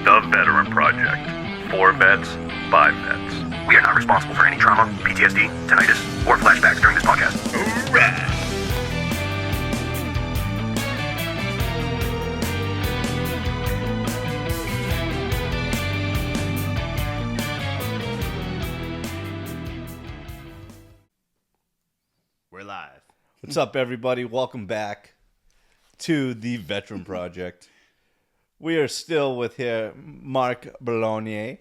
The Veteran Project. 4 vets, 5 vets. We are not responsible for any trauma, PTSD, tinnitus, or flashbacks during this podcast. Hooray! We're live. What's up, everybody? Welcome back to the Veteran Project. We are still with here Mark Bologna.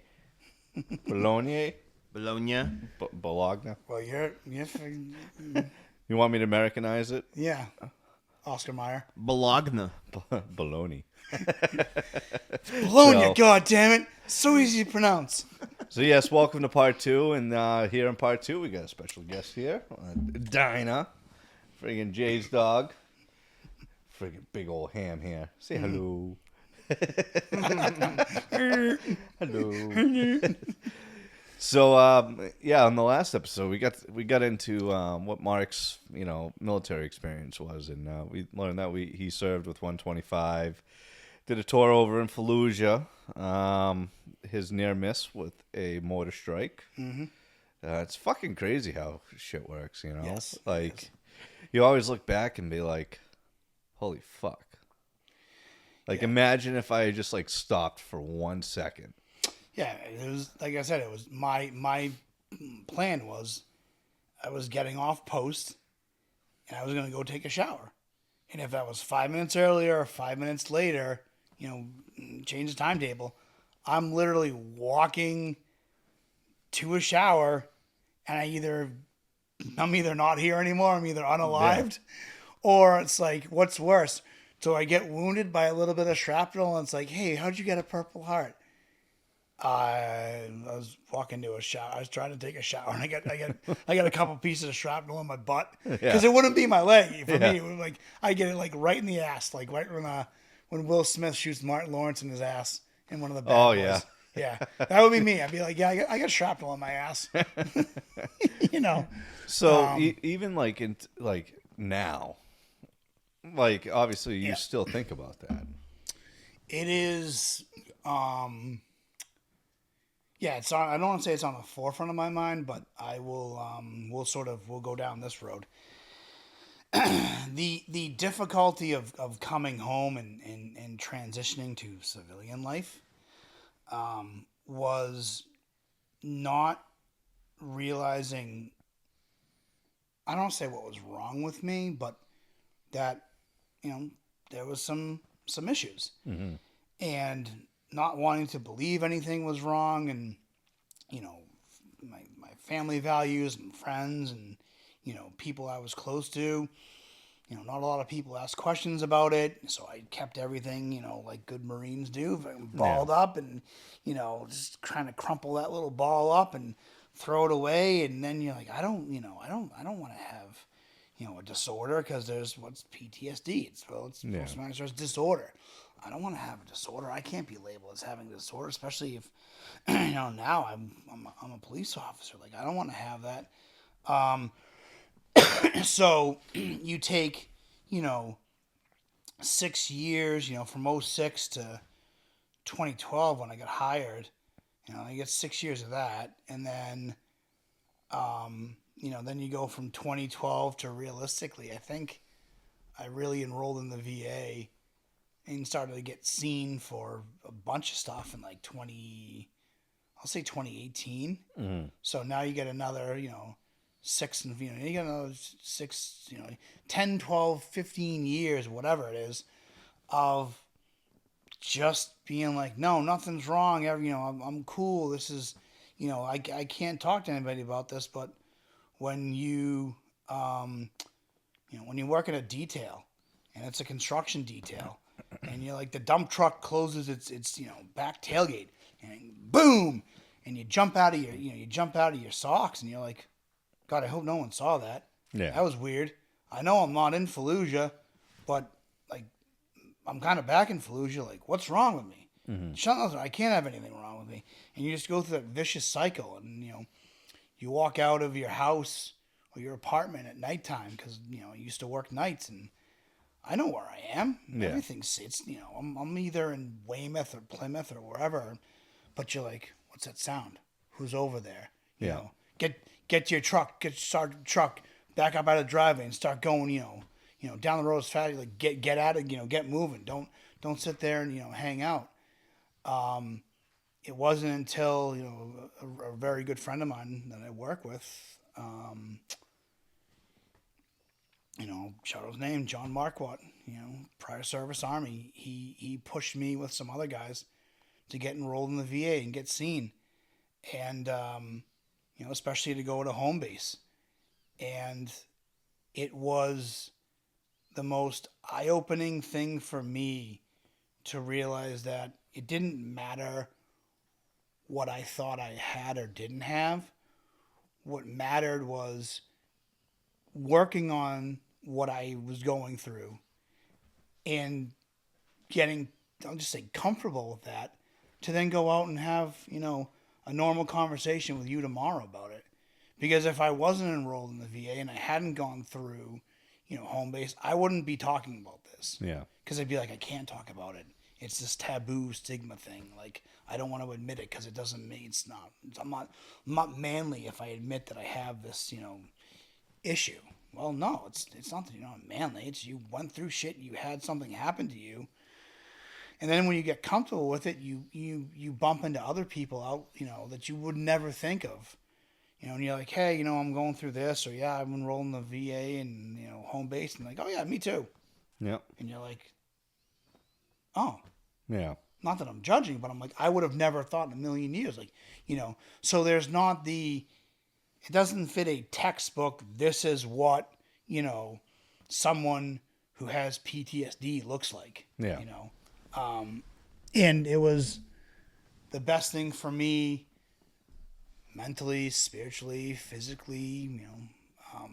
Bologna? Bologna. Bologna? Well, you're You want me to Americanize it? yeah, Oscar Mayer. Bologna. Bologna. Bologna, So- God damn it! So easy to pronounce. So, yes, welcome to part 2. And here in part 2, we got a special guest here. Dinah. Friggin' Jay's dog. Friggin' big old ham here. Say hello. Hello. So yeah, on the last episode, we got into what Mark's military experience was, and we learned that he served with 125, did a tour over in Fallujah, his near miss with a mortar strike. Mm-hmm. It's fucking crazy how shit works, you know. Yes, like you always look back and be like, "Holy fuck." Like, imagine if I had just, stopped for 1 second. Yeah, it was like I said. It was my plan was I was getting off post, and I was gonna go take a shower, and if that was 5 minutes earlier or 5 minutes later, change the timetable. I'm literally walking to a shower, and I'm either not here anymore. I'm either unalived, or it's like, what's worse? So I get wounded by a little bit of shrapnel, and it's like, hey, how'd you get a Purple Heart? I was walking to a shower. I was trying to take a shower, and I got a couple pieces of shrapnel in my butt because it wouldn't be my leg for me. It was I get it right in the ass, like right when Will Smith shoots Martin Lawrence in his ass in one of the bad boys. Yeah. Yeah, that would be me. I'd be like, yeah, I got shrapnel in my ass. So even now, obviously you still think about that. It is, it's on. I don't want to say it's on the forefront of my mind, but I will. We'll go down this road. The difficulty of coming home and transitioning to civilian life, was not realizing. I don't want to say what was wrong with me, but that there was some issues, and not wanting to believe anything was wrong, and my family values and friends and people I was close to, not a lot of people asked questions about it, so I kept everything like good Marines do, balled up, and just trying to crumple that little ball up and throw it away, and then you're like, I don't want to have a disorder, because there's what's PTSD. It's post-traumatic stress disorder. I don't want to have a disorder. I can't be labeled as having a disorder, especially if now I'm a police officer. Like, I don't want to have that. So you take 6 years, from 06 to 2012 when I got hired. I get 6 years of that, and then then you go from 2012 to, realistically, I think I really enrolled in the VA and started to get seen for a bunch of stuff in 2018. Mm-hmm. So now you get another, 6, and you get another 6, 10, 12, 15 years, whatever it is, of just being like, no, nothing's wrong. I'm cool. This is, I can't talk to anybody about this, but when you when you work in a detail, and it's a construction detail, and you're like, the dump truck closes its back tailgate, and boom, and you jump out of your socks, and you're like, God, I hope no one saw that. Yeah, that was weird. I know I'm not in Fallujah, but I'm kind of back in Fallujah. Like, what's wrong with me? Mm-hmm. I can't have anything wrong with me. And you just go through that vicious cycle, and you walk out of your house or your apartment at nighttime, because I used to work nights, and I know where I am. Yeah. Everything's, it's, you know, I'm either in Weymouth or Plymouth or wherever, but you're like, what's that sound? Who's over there? You Yeah. know, get to your truck, start your truck, back up out of the driveway and start going, down the road as fast, like get at it, get moving. Don't sit there and, hang out. It wasn't until, a very good friend of mine that I work with, shout out his name, John Marquardt, prior service Army. He pushed me with some other guys to get enrolled in the VA and get seen. And, especially to go to home base. And it was the most eye-opening thing for me to realize that it didn't matter what I thought I had or didn't have. What mattered was working on what I was going through and getting, I'll just say, comfortable with that to then go out and have, a normal conversation with you tomorrow about it. Because if I wasn't enrolled in the VA and I hadn't gone through, home base, I wouldn't be talking about this. Yeah. Because I'd be like, I can't talk about it. It's this taboo stigma thing. Like, I don't want to admit it because it doesn't mean I'm not manly if I admit that I have this, issue. Well, no, it's not that you're not manly. It's you went through shit. You had something happen to you. And then when you get comfortable with it, you bump into other people out, that you would never think of. And you're like, hey, I'm going through this, or yeah, I'm enrolled in the VA and, home base. And like, oh yeah, me too. Yeah. And you're like, oh. Yeah. Not that I'm judging, but I'm like, I would have never thought in a million years. Like, so there's not it doesn't fit a textbook. This is what, someone who has PTSD looks like. Yeah. And it was the best thing for me mentally, spiritually, physically, a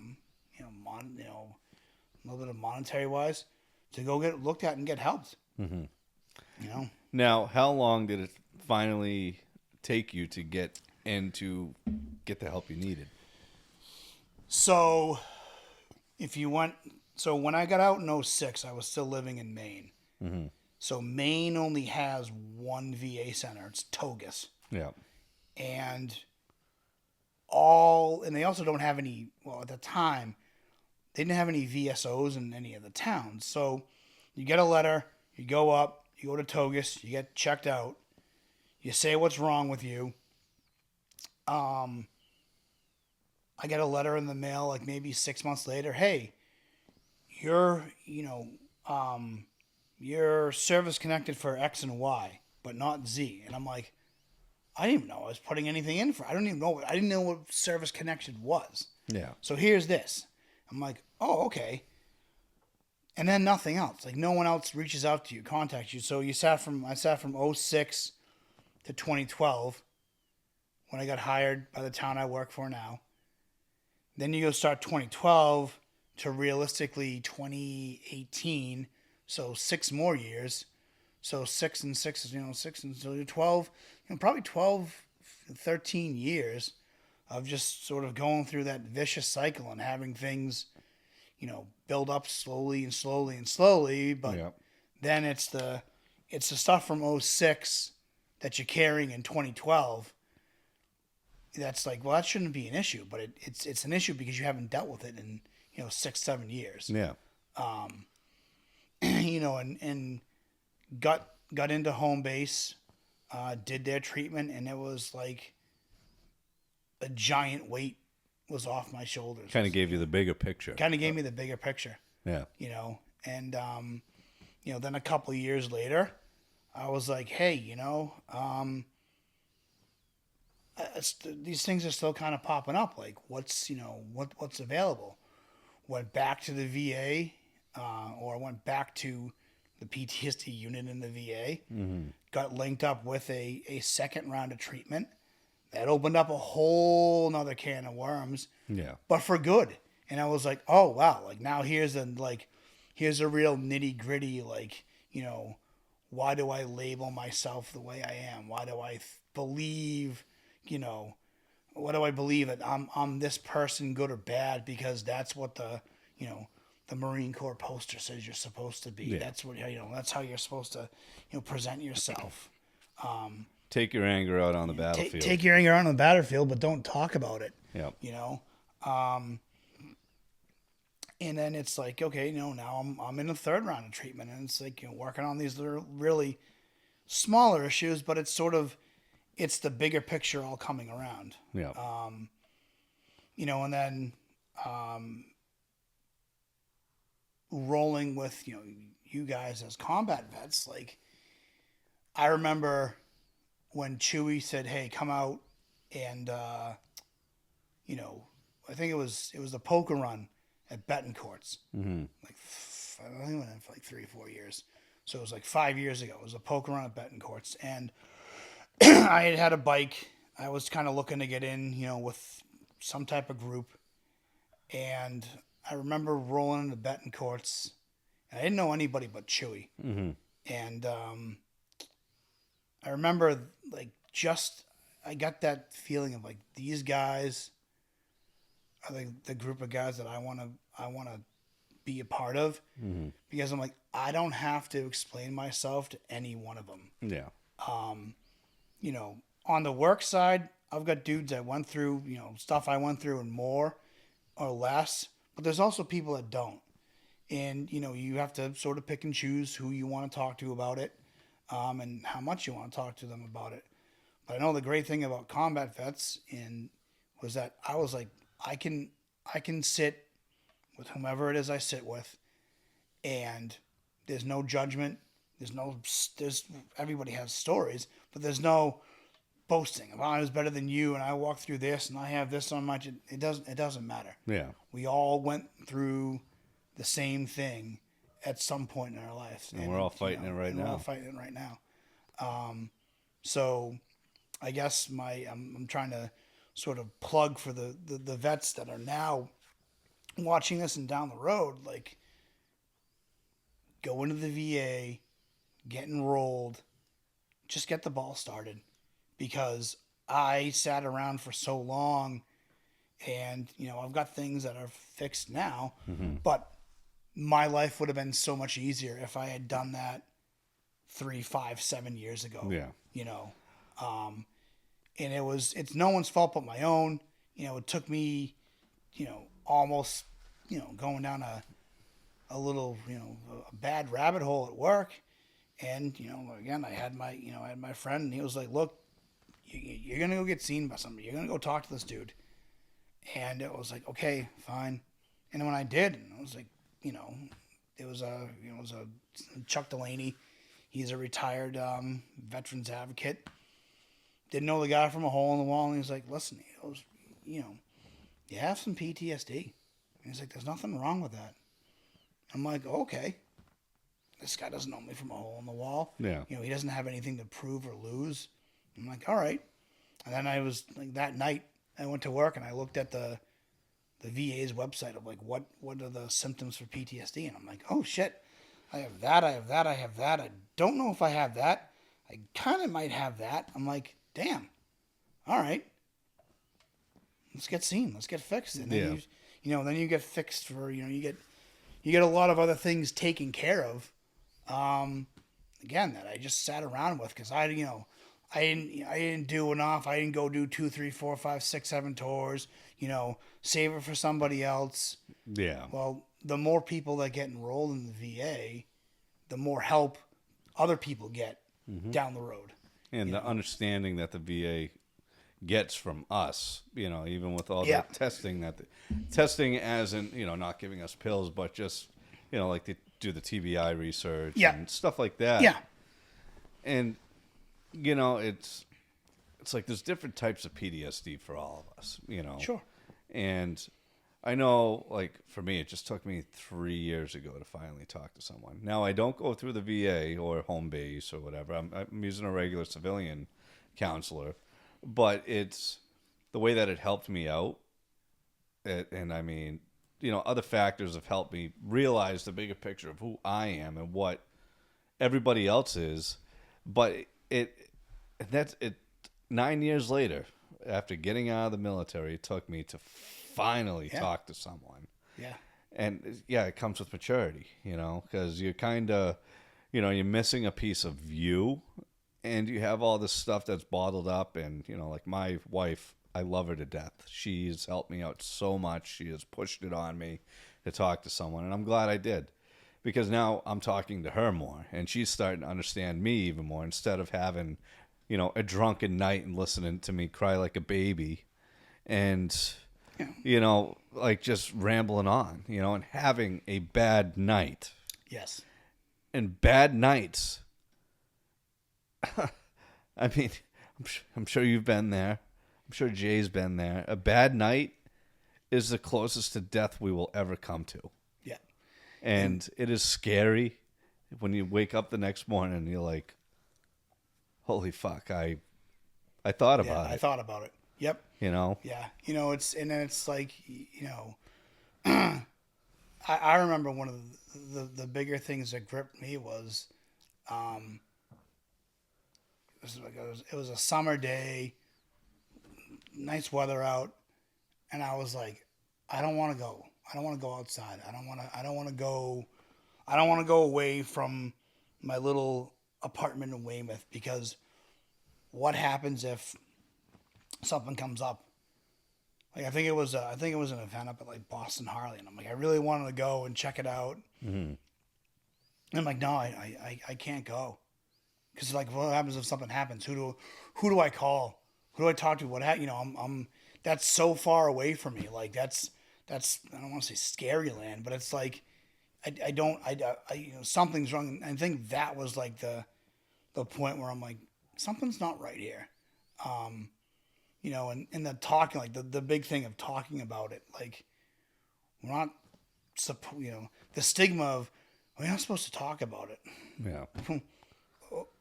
little bit of monetary wise to go get looked at and get helped. Mm-hmm. Now, how long did it finally take you to get get the help you needed? So when I got out in 2006, I was still living in Maine. Mm-hmm. So Maine only has one VA center. It's Togus. Yeah. And they also don't have any, well, at the time, they didn't have any VSOs in any of the towns. So you get a letter, you go up, you go to Togus, you get checked out, you say what's wrong with you. I get a letter in the mail, like maybe 6 months later. Hey, you're service connected for X and Y, but not Z. And I'm like, I didn't even know I was putting anything in for. I didn't know what service connection was. Yeah. So here's this. I'm like, oh, okay. And then nothing else. Like no one else reaches out to you, contacts you. So I sat from 2006 to 2012 when I got hired by the town I work for now. Then you go start 2012 to realistically 2018. So 6 more years. So 6 and 6 is, 6 and so 12, probably 12, 13 years of just sort of going through that vicious cycle and having things, build up slowly and slowly and slowly. But then it's the stuff from 2006 that you're carrying in 2012. That's like, well, that shouldn't be an issue, but it's an issue because you haven't dealt with it in, 6, 7 years. Yeah. And got into home base, did their treatment, and it was like a giant weight was off my shoulders. Kind of gave you the bigger picture. Kind of gave me the bigger picture. Yeah. And then a couple of years later, I was like, hey, these things are still kind of popping up. Like, what's available? Went back to the VA, or went back to the PTSD unit in the VA. Mm-hmm. Got linked up with a second round of treatment that opened up a whole nother can of worms. Yeah. But for good. And I was like, oh wow, like now here's a real nitty gritty, like, why do I label myself the way I am? Why do I believe, what do I believe that I'm this person, good or bad, because that's what the the Marine Corps poster says you're supposed to be. Yeah. That's what that's how you're supposed to present yourself. Take your anger out on the battlefield. Take your anger on the battlefield, but don't talk about it. Yeah. And then it's like, okay, now I'm in the third round of treatment, and it's like working on these really smaller issues, but it's it's the bigger picture all coming around. Yeah. And then rolling with you guys as combat vets. Like, I remember when Chewie said, "Hey, come out," and I think it was the poker run at Betancourt's. Mm-hmm. Like, I think it went in for like 3 or 4 years. So it was like 5 years ago. It was a poker run at Betancourt's, and I had a bike. I was kind of looking to get in, with some type of group, and I remember rolling into Betancourt's, and I didn't know anybody but Chewie. Mm-hmm. And I remember I got that feeling of like, these guys are the group of guys that I want to be a part of, Mm-hmm. because I'm like, I don't have to explain myself to any one of them. Yeah. On the work side, I've got dudes that went through, stuff I went through and more or less, but there's also people that don't. And, you have to sort of pick and choose who you want to talk to about it, and how much you want to talk to them about it. But I know the great thing about combat vets was that I was like, I can sit with whomever it is I sit with, and there's no judgment. There's everybody has stories, but there's no boasting. If I was better than you and I walked through this and I have this on my, it doesn't matter. Yeah. We all went through the same thing at some point in our lives, And we're all fighting it right now. We're all fighting it right now. So I guess I'm trying to sort of plug for the vets that are now watching this and down the road, like, go into the VA, get enrolled, just get the ball started, because I sat around for so long, and I've got things that are fixed now, Mm-hmm. but my life would have been so much easier if I had done that 3, 5, 7 years ago. Yeah. And it's no one's fault but my own. It took me, almost, going down a little, a bad rabbit hole at work. And, again, I had my friend, and he was like, look, you're going to go get seen by somebody. You're going to go talk to this dude. And it was like, okay, fine. And when I did, I was like, it was a Chuck Delaney. He's a retired veterans advocate. Didn't know the guy from a hole in the wall. And he was like, listen, he goes, you have some PTSD. And he's like, there's nothing wrong with that. I'm like, okay. This guy doesn't know me from a hole in the wall. Yeah. He doesn't have anything to prove or lose. I'm like, all right. And then I was like, that night I went to work and I looked at the VA's website of like, what are the symptoms for PTSD? And I'm like, oh shit, I have that. I don't know if I have that. I kind of might have that. I'm like, damn. All right. Let's get seen. Let's get fixed. And then then you get fixed for, you get a lot of other things taken care of. Again, that I just sat around with, because I didn't do enough. I didn't go do 2, 3, 4, 5, 6, 7 tours, save it for somebody else. Yeah. Well, the more people that get enrolled in the VA, the more help other people get down the road. And the understanding that the VA gets from us, even with all the testing testing as in, not giving us pills, but just, like they do the TBI research and stuff like that. Yeah. And, it's like there's different types of PTSD for all of us, Sure. And I know, like, for me, it just took me 3 years ago to finally talk to someone. Now, I don't go through the VA or home base or whatever. I'm using a regular civilian counselor. But it's the way that it helped me out. And I mean, other factors have helped me realize the bigger picture of who I am and what everybody else is. But that's 9 years later, after getting out of the military, it took me to finally talk to someone. Yeah. And yeah, it comes with maturity, because you're kind of, you're missing a piece of you, and you have all this stuff that's bottled up. And, like my wife, I love her to death. She's helped me out so much. She has pushed it on me to talk to someone, and I'm glad I did, because now I'm talking to her more, and she's starting to understand me even more, instead of having, a drunken night and listening to me cry like a baby, and like just rambling on, and having a bad night. Yes. And bad nights, I mean, I'm sure you've been there. I'm sure Jay's been there. A bad night is the closest to death we will ever come to. Yeah. And it is scary when you wake up the next morning and you're like, holy fuck, I thought about it. I thought about it. Yep. Yeah. It's like, I remember one of the bigger things that gripped me was, it was a summer day, nice weather out, and I was like, I don't want to go. I don't want to go outside. I don't want to go away from my little apartment in Weymouth, because what happens if something comes up? Like I think it was an event up at like Boston Harley, and I'm like, I really wanted to go and check it out. Mm-hmm. And I'm like, no, I can't go, because like, what happens if something happens? Who do I call? Who do I talk to? I'm that's so far away from me. Like that's I don't want to say scary land, but it's like I something's wrong. And I think that was like the point where I'm like, something's not right here. And the talking, like the big thing of talking about it, like we're not, the stigma of we're not supposed to talk about it. Yeah.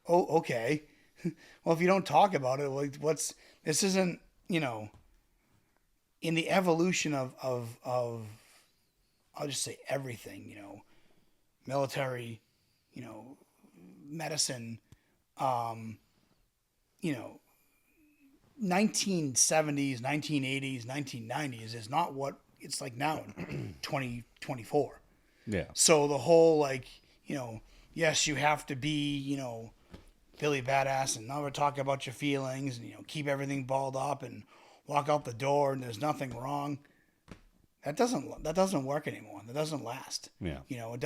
Oh, okay. Well, if you don't talk about it, like this isn't, in the evolution of I'll just say everything, military, medicine, 1970s, 1980s, 1990s is not what it's like now in 2024. Yeah. So the whole like, yes, you have to be, Billy Badass and never talk about your feelings and, keep everything balled up and walk out the door and there's nothing wrong. That doesn't work anymore. That doesn't last. Yeah. It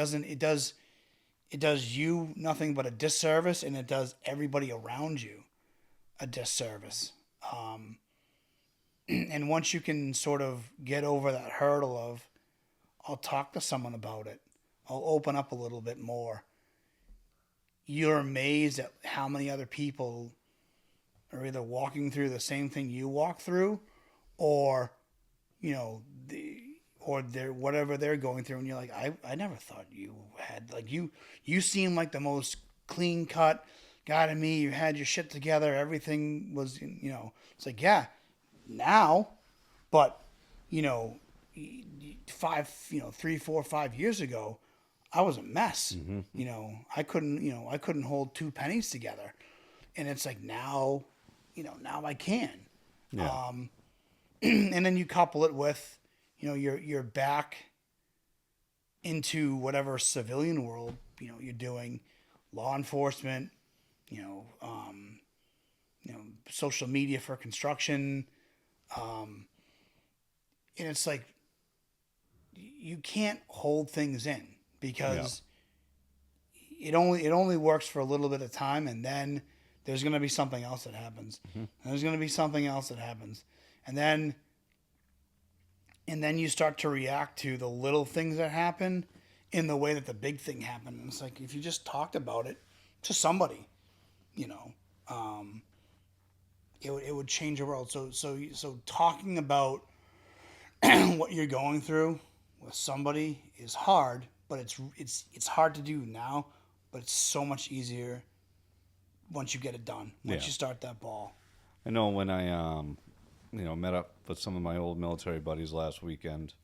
does you nothing but a disservice, and it does everybody around you a disservice. And once you can sort of get over that hurdle of, I'll talk to someone about it, I'll open up a little bit more, you're amazed at how many other people are either walking through the same thing you walk through, or, or they're whatever they're going through, and you're like, I never thought you had, like, you seem like the most clean cut guy to me. You had your shit together. Everything was, it's like, yeah, now, but, 3, 4, 5 years ago, I was a mess. Mm-hmm. I couldn't hold 2 pennies together. And it's like, now I can. Yeah. And then you couple it with, you're back into whatever civilian world, you're doing, law enforcement, social media for construction. And it's like, you can't hold things in, because it only works for a little bit of time, and then there's going to be something else that happens. Mm-hmm. And there's going to be something else that happens. And then you start to react to the little things that happen in the way that the big thing happened. And it's like, if you just talked about it to somebody, it would change the world. So talking about what you're going through with somebody is hard, but it's hard to do now, but it's so much easier once you get it done. Once you start that ball. I know when I met up with some of my old military buddies last weekend.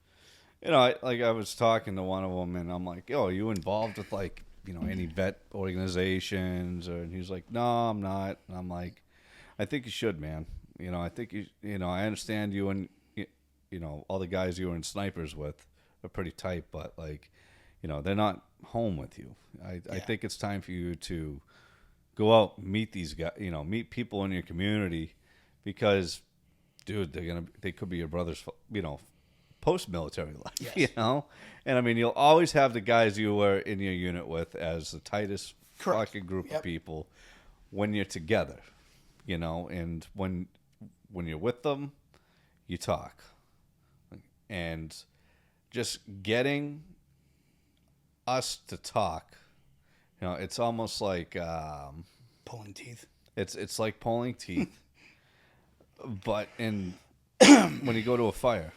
I was talking to one of them, and I'm like, "Yo, are you involved with like any vet organizations?" And he's like, "No, I'm not." And I'm like, "I think you should, man. I think I understand you and all the guys you were in snipers with, are pretty tight, but like, they're not home with you. I think it's time for you to go out, meet these guys, meet people in your community, because, dude, they could be your brothers, post-military life, Yes. And I mean, you'll always have the guys you were in your unit with as the tightest Correct. fucking group Yep. of people when you're together, and when you're with them, you talk. And just getting us to talk, it's almost like Pulling teeth. it's like pulling teeth, but when you go to a fire,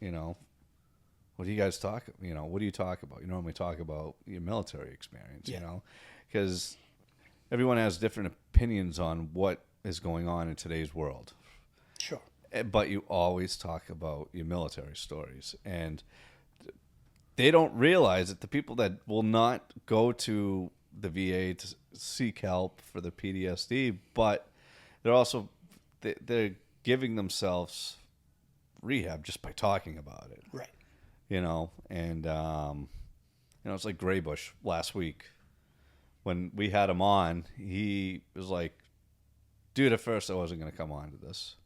what do you guys talk? What do you talk about? You normally talk about your military experience, because everyone has different opinions on what is going on in today's world. Sure. But you always talk about your military stories, and they don't realize that the people that will not go to the VA to seek help for the PTSD, but they're giving themselves rehab just by talking about it. Right. And it's like Graybush last week when we had him on. He was like, "Dude, at first I wasn't going to come on to this."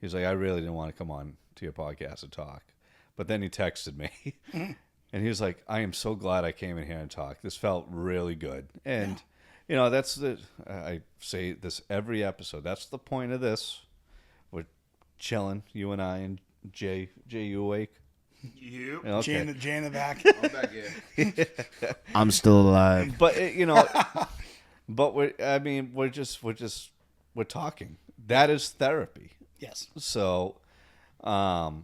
He's like, "I really didn't want to come on to your podcast and talk," but then he texted me, and he was like, "I am so glad I came in here and talked. This felt really good." And that's I say this every episode. That's the point of this. We're chilling, you and I, and Jay. Jay, you awake? You? Okay. Jay in the back. I'm back here. I'm still alive. But but we're talking. That is therapy. Yes. So, I'm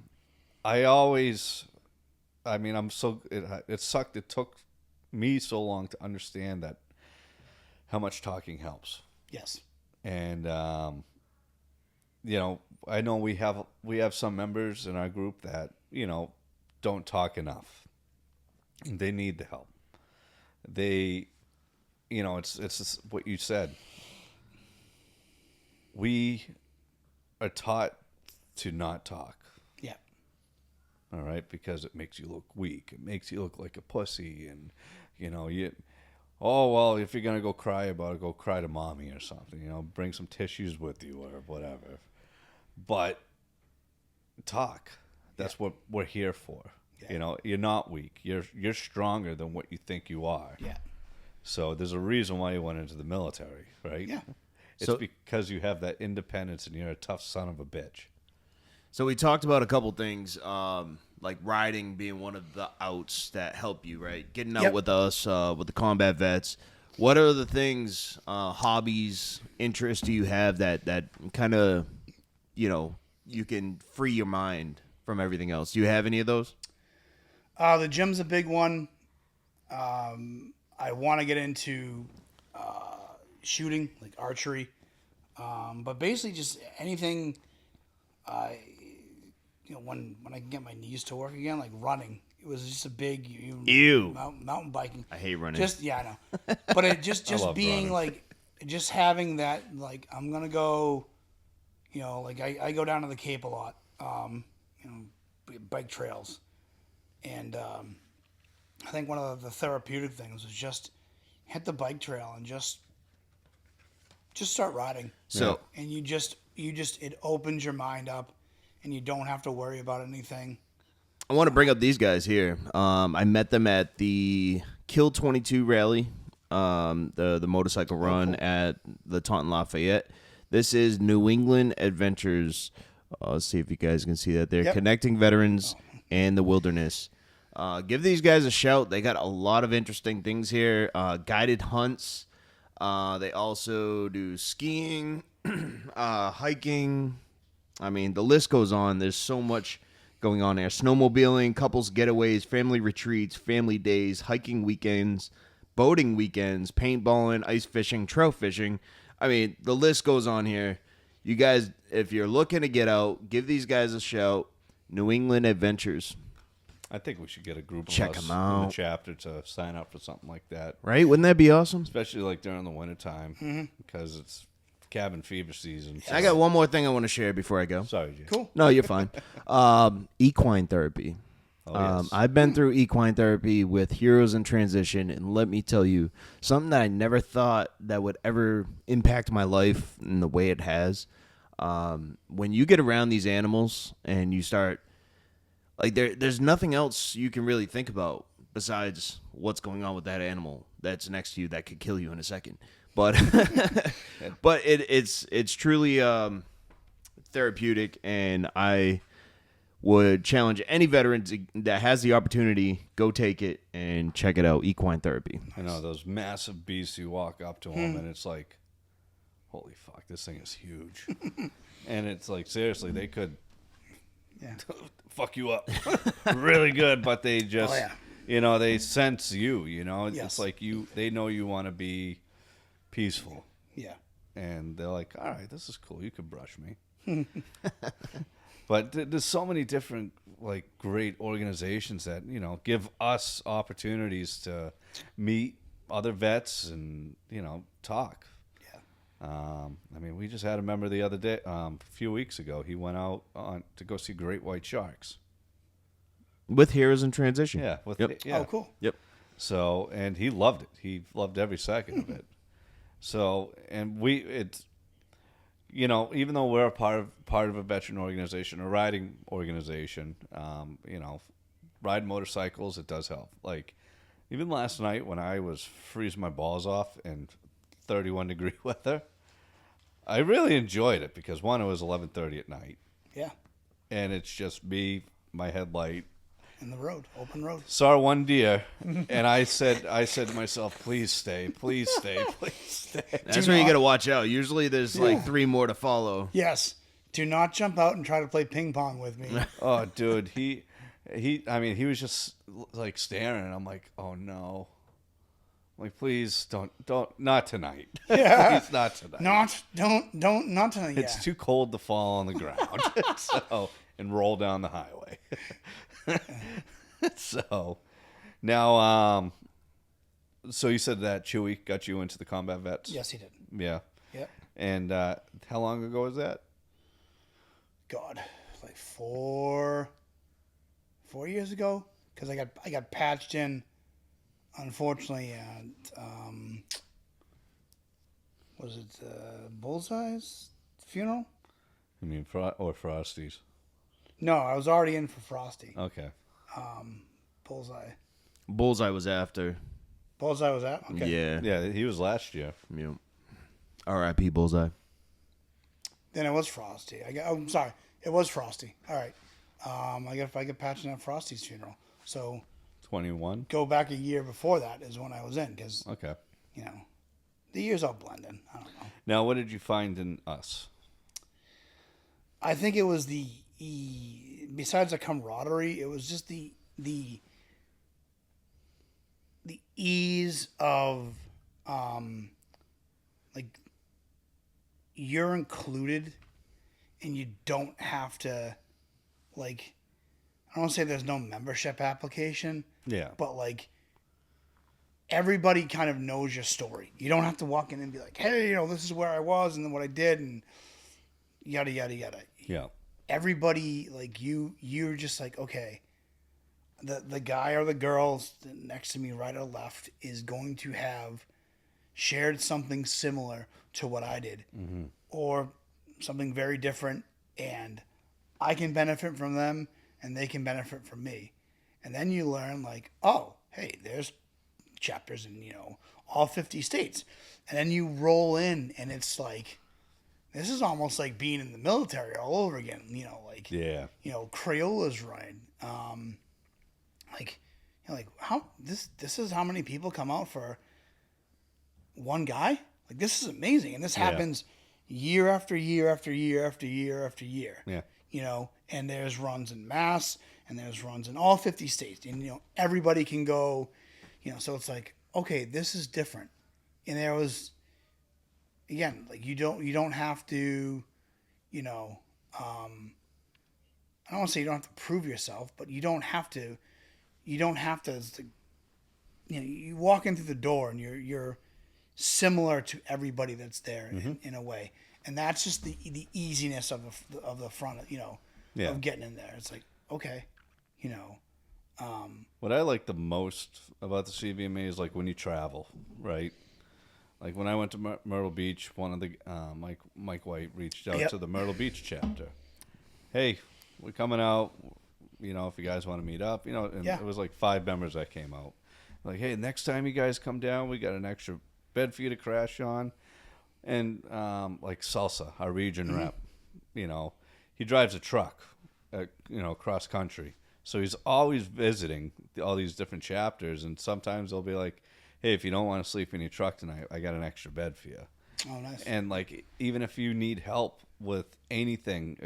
so it sucked. It took me so long to understand that how much talking helps. Yes. And I know we have some members in our group that don't talk enough. They need the help. They, it's just what you said. We are taught to not talk. Yeah. All right, because it makes you look weak. It makes you look like a pussy, and if you're gonna go cry about it, go cry to mommy or something. Bring some tissues with you or whatever. But talk. That's what we're here for. Yeah. You're not weak. You're stronger than what you think you are. Yeah. So there's a reason why you went into the military, right? Yeah. It's So- because you have that independence and you're a tough son of a bitch. So we talked about a couple things, like riding being one of the outs that help you, right? Getting out Yep. with us, with the combat vets. What are the things, hobbies, interests do you have that kind of, you can free your mind from everything else? Do you have any of those? The gym's a big one. I want to get into shooting, like archery, but basically just anything. When I can get my knees to work again, like running, it was just a big Ew. mountain biking. I hate running. I know, but it just love being running. like, just having that, like, I'm gonna go, like I go down to the Cape a lot, bike trails, and I think one of the therapeutic things was just hit the bike trail and just start riding. So And you just it opens your mind up, and you don't have to worry about anything. I want to bring up these guys here. I met them at the Kill 22 rally, the motorcycle run at the Taunton Lafayette. This is New England Adventures. Let's see if you guys can see that there. Yep. Connecting veterans and the wilderness. Give these guys a shout. They got a lot of interesting things here. Guided hunts. They also do skiing, hiking. I mean, the list goes on. There's so much going on there. Snowmobiling, couples getaways, family retreats, family days, hiking weekends, boating weekends, paintballing, ice fishing, trout fishing. I mean, the list goes on here. You guys, if you're looking to get out, give these guys a shout. New England Adventures. I think we should get a group of Check us 'em in out. the chapter to sign up for something like that, Right? Wouldn't that be awesome? especially like during the wintertime because it's cabin fever season. I got one more thing I want to share before I go. Sorry, Jay. Cool. No, you're fine. Equine therapy. yes. I've been through equine therapy with Heroes in Transition, and let me tell you, something that I never thought that would ever impact my life in the way it has. When you get around these animals and you start, like, there's nothing else you can really think about besides what's going on with that animal that's next to you that could kill you in a second. But but it's truly therapeutic, and I would challenge any veteran that has the opportunity, go take it and check it out. Equine therapy. I know those massive beasts. You walk up to them, and it's like, holy fuck, this thing is huge. And it's like, seriously, they could fuck you up really good, but they just, they sense you. It's like they know you want to be peaceful. Yeah. And they're like, all right, this is cool. You could brush me. But there's so many different, like, great organizations that, give us opportunities to meet other vets and, talk. Yeah. I mean, we just had a member the other day, a few weeks ago. He went out to go see great white sharks. With Heroes in Transition. Yeah. Yep. Oh, cool. Yep. So, and he loved it. He loved every second of it. So, and even though we're a part of a veteran organization, a riding organization, ride motorcycles, it does help. Like, even last night when I was freezing my balls off in 31-degree weather, I really enjoyed it because, one, it was 11:30 at night, Yeah. and it's just me, my headlight. In the road, open road. Saw one deer, and I said to myself, please stay, please stay, please stay. That's where you got to watch out. Usually there's like 3 more to follow. Yes. Do not jump out and try to play ping pong with me. Oh, dude, he was just like staring, and I'm like, oh no. I'm like, please don't, not tonight. Yeah. Please, not tonight. Not tonight. It's too cold to fall on the ground. And roll down the highway. So now, so you said that Chewy got you into the combat vets? Yes, he did. Yeah. Yep. And how long ago was that? God, like 4 years ago, because I got patched in, unfortunately, at was it Bullseye's funeral? I mean, or Frosty's? No, I was already in for Frosty. Okay. Bullseye. Bullseye was after. Bullseye was that? Okay. Yeah. Yeah, he was last year. Yep. R.I.P. Bullseye. Then it was Frosty. I'm sorry, it was Frosty. All right. I get patched in at Frosty's funeral. So 21. go back a year before that is when I was in, because Okay. the years all blend in. I don't know. Now, what did you find in us? I think it was besides the camaraderie, it was just the ease of like, you're included and you don't have to, like, I don't want to say there's no membership application, Yeah. but like, everybody kind of knows your story. You don't have to walk in and be like, hey, this is where I was and then what I did and yada yada yada. Yeah. Everybody, like, you're just like, okay, the guy or the girl next to me, right or left, is going to have shared something similar to what I did, or something very different, and I can benefit from them and they can benefit from me. And then you learn, like, oh, hey, there's chapters in all 50 states, and then you roll in and it's like, this is almost like being in the military all over again. Like, Yeah. Crayola's ride. Like how this is how many people come out for one guy. Like, this is amazing, and this happens year after year after year after year after year. Yeah. And there's runs in Mass, and there's runs in all 50 states, and everybody can go. So it's like, okay, this is different. And there was, again, like, you don't have to, I don't want to say you don't have to prove yourself, but you don't have to, you walk into the door and you're similar to everybody that's there in a way. And that's just the easiness of the front, Yeah. of getting in there. It's like, okay, What I like the most about the CVMA is like when you travel, right? Like when I went to Myrtle Beach, one of the Mike White reached out Yep. to the Myrtle Beach chapter. Hey, we're coming out. If you guys want to meet up, and Yeah. it was like 5 members that came out. Like, hey, next time you guys come down, we got an extra bed for you to crash on. And like Salsa, our region rep, he drives a truck, cross country. So he's always visiting all these different chapters. And sometimes they'll be like, hey, if you don't want to sleep in your truck tonight, I got an extra bed for you. Oh, nice. And like, even if you need help with anything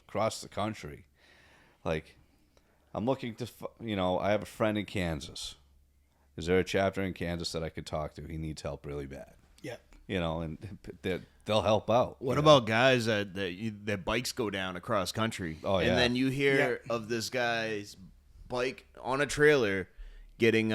across the country, like, I'm looking to, I have a friend in Kansas. Is there a chapter in Kansas that I could talk to? He needs help really bad. Yep. And they'll help out. What about guys that bikes go down across country? Oh, yeah. And then you hear of this guy's bike on a trailer getting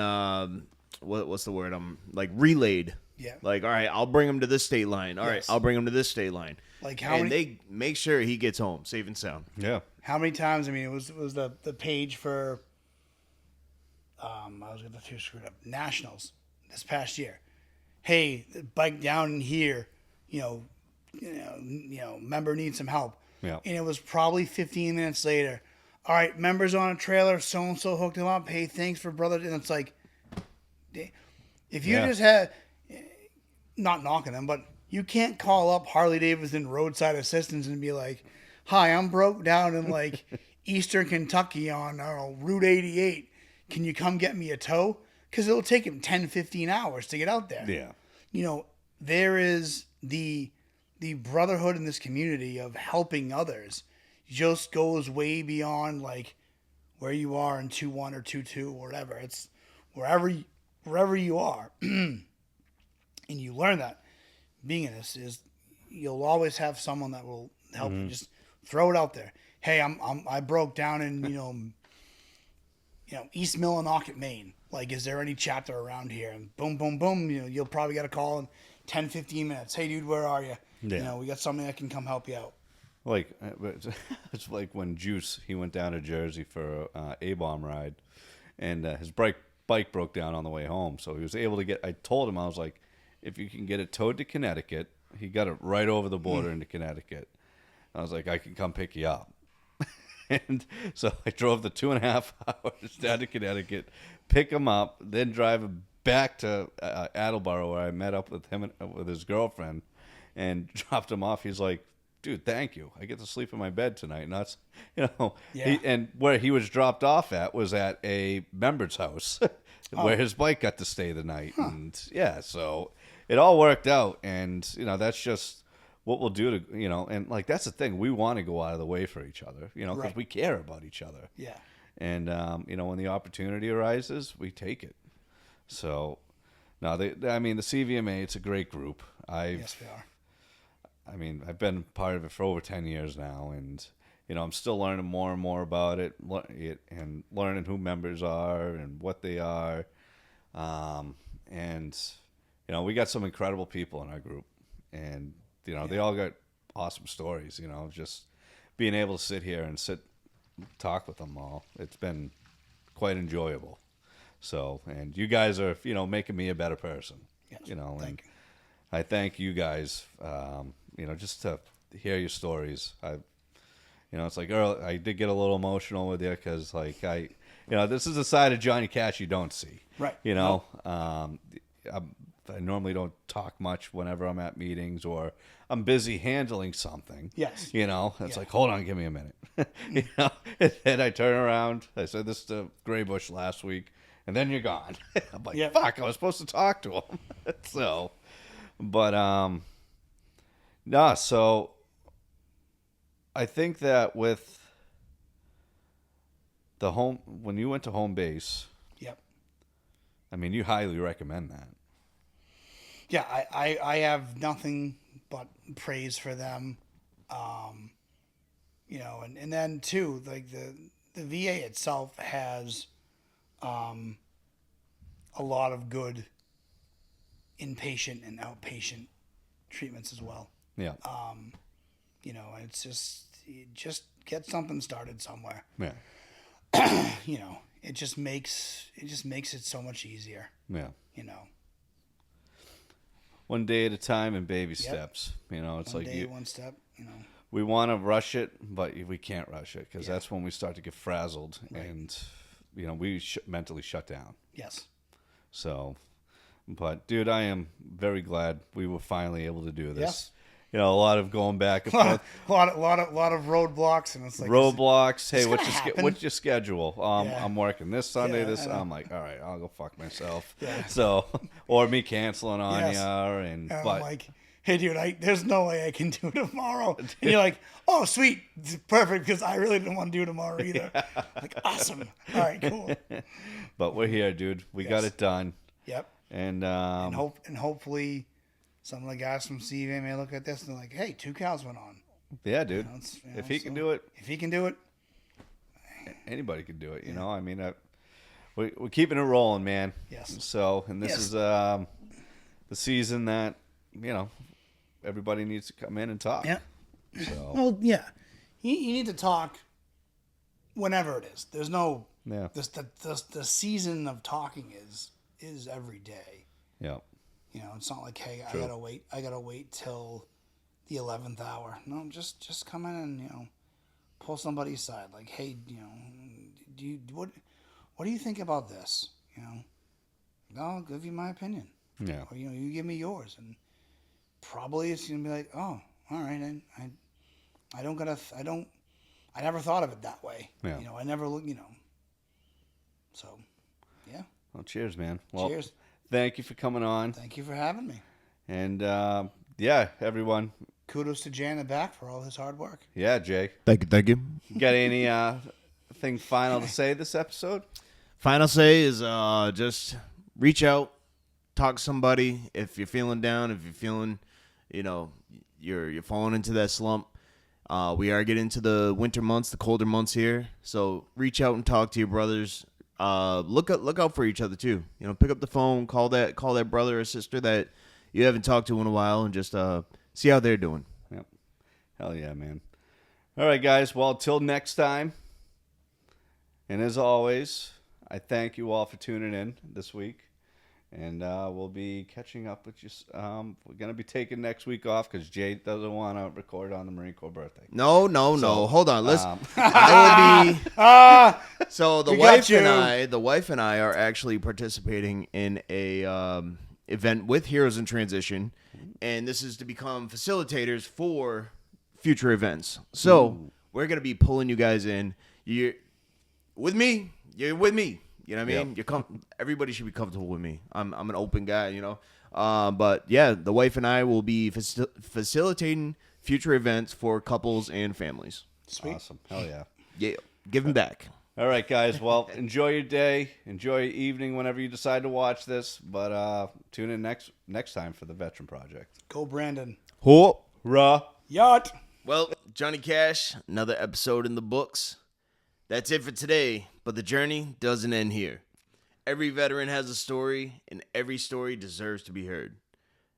what's the word? Like relayed. Yeah. Like, all right, I'll bring him to this state line. All right, Yes. I'll bring him to this state line. Like how and many? they make sure he gets home safe and sound. Yeah. How many times? I mean, it was the page for. I was getting the two screwed up. Nationals this past year. Hey, bike down in here. Member needs some help. Yeah. And it was probably 15 minutes later. All right, members on a trailer. So and so hooked him up. Hey, thanks for brother. And it's like, if you Yeah. just had, not knocking them, but you can't call up Harley Davidson roadside assistance and be like, "Hi, I'm broke down in like Eastern Kentucky on, I don't know, Route 88. Can you come get me a tow?" Because it'll take him 10, 15 hours to get out there. Yeah. There is the brotherhood in this community of helping others just goes way beyond like where you are in 2-1 or 2-2 or whatever. It's wherever you are. And you learn that being in this is you'll always have someone that will help you. Just throw it out there. Hey, I broke down in East Millinocket, Maine. Like, is there any chapter around here? And boom, boom, boom. You'll probably get a call in 10, 15 minutes. Hey, dude, where are you? Yeah. We got something that can come help you out. Like, it's like when Juice, he went down to Jersey for A-bomb ride, and his bike broke down on the way home. So he was able to I told him, I was like, if you can get it towed to Connecticut, he got it right over the border into Connecticut. I was like, I can come pick you up. And so I drove the 2.5 hours down to Connecticut, pick him up, then drive him back to Attleboro, where I met up with him and with his girlfriend, and dropped him off. He's like, "Dude, thank you. I get to sleep in my bed tonight." And that's, Yeah. and where he was dropped off at was at a member's house, where his bike got to stay the night. And yeah, so it all worked out. And that's just what we'll do to, and like, that's the thing. We want to go out of the way for each other, because Right. we care about each other. Yeah. And, when the opportunity arises, we take it. So, no, the CVMA, it's a great group. Yes, we are. I've been part of it for over 10 years now, and, I'm still learning more and more about it, and learning who members are and what they are. And, we got some incredible people in our group, and, they all got awesome stories, just being able to sit here and talk with them all. It's been quite enjoyable. So, and you guys are, making me a better person, Yes, and thank you. I thank you guys, just to hear your stories. It's like early, I did get a little emotional with you because, like, this is a side of Johnny Cash you don't see. Right. I normally don't talk much whenever I'm at meetings or I'm busy handling something. Yes. It's like, hold on, give me a minute. And then I turn around. I said this to Graybush last week, and then you're gone. I'm like, Yep. fuck, I was supposed to talk to him. So, but, no, so I think that with when you went to home base, Yep. you highly recommend that. Yeah, I have nothing but praise for them. And then too, like the VA itself has a lot of good inpatient and outpatient treatments as well. Yeah. It's just get something started somewhere. Yeah. it just makes it so much easier. Yeah. You know, One day at a time and baby steps. You know, it's one like day, one step. You know, we want to rush it, but we can't rush it because Yeah. that's when we start to get frazzled and, you know, we mentally shut down. yes, So, but dude, I am very glad we were finally able to do this. Yes. You know, a lot of going back and a lot, forth. lot of roadblocks, and it's like Roadblocks. Hey, it's what's gonna your happen. what's your schedule? Yeah. I'm working this Sunday. Yeah, I know. I'm like, all right, I'll go fuck myself. Yeah. So, or me canceling on Yes. you, and And but I'm like, hey, dude, there's no way I can do tomorrow. And you're like, oh, sweet, it's perfect, because I really didn't want to do tomorrow either. Like, awesome. All right, cool. but we're here, dude. We got Yes. it done, Yep. and And hopefully, some of the guys from CVA may look at this and they're like, hey, 2 cows went on. yeah, dude. You know, If he can so do it, if he can do it, anybody can do it. You know, I mean, we're keeping it rolling, man. Yes. So, and this Yes. is the season that everybody needs to come in and talk. yeah. So, Well, yeah. You need to talk whenever it is. There's no yeah, the season of talking is every day. yeah, You know, it's not like, hey, True. I gotta wait till the 11th hour. No, just come in and, you know, pull somebody's side. Like, hey, you know, what do you think about this? You know, I'll give you my opinion. yeah. Or, you know, you give me yours, and probably it's gonna be like, oh, all right, I never thought of it that way. Yeah. You know, I never look, you know. So, yeah. Well, cheers, man. Well, Cheers. Thank you for coming on, Thank you for having me. and yeah, everyone. Kudos to Jay in the back for all his hard work. Yeah, Jay. Thank you. Got any thing final to say this episode? Final say is just reach out, talk to somebody if you're feeling down, if you're feeling, you know, you're falling into that slump. We are getting into the winter months, the colder months here. So reach out and talk to your brothers. Look out for each other too. You know, pick up the phone, call that brother or sister that you haven't talked to in a while, and just see how they're doing. Yep. Hell yeah, man. All right, guys. Well, till next time. And as always, I thank you all for tuning in this week. And we'll be catching up with you. We're going to be taking next week off because Jay doesn't want to record on the Marine Corps birthday. No. Hold on. Let's. Um, I will be. So the We wife got you. and I are actually participating in a event with Heroes in Transition, and this is to become facilitators for future events. So we're gonna be pulling you guys in. You're with me. You're with me. You know what I mean? Yep. Everybody should be comfortable with me. I'm an open guy, you know. But yeah, the wife and I will be facilitating future events for couples and families. Sweet. Awesome. Hell yeah. Yeah, giving back. All right, guys. Well, enjoy your day. Enjoy your evening whenever you decide to watch this. But tune in next time for the Veteran Project. Go, Brandon. Hoorah. Yacht. Well, Johnny Cash, another episode in the books. That's it for today, but the journey doesn't end here. Every veteran has a story, and every story deserves to be heard.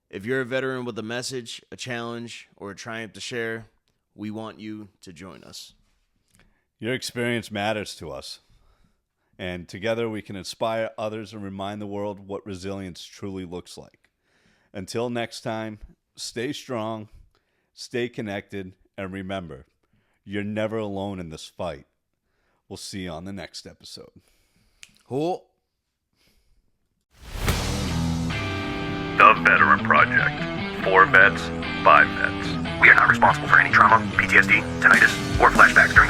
If you're a veteran with a message, a challenge, or a triumph to share, we want you to join us. Your experience matters to us. And together we can inspire others and remind the world what resilience truly looks like. Until next time, stay strong, stay connected, and remember, you're never alone in this fight. We'll see you on the next episode. Cool. The Veteran Project. 4 vets, 5 vets. We are not responsible for any trauma, PTSD, tinnitus, or flashbacks during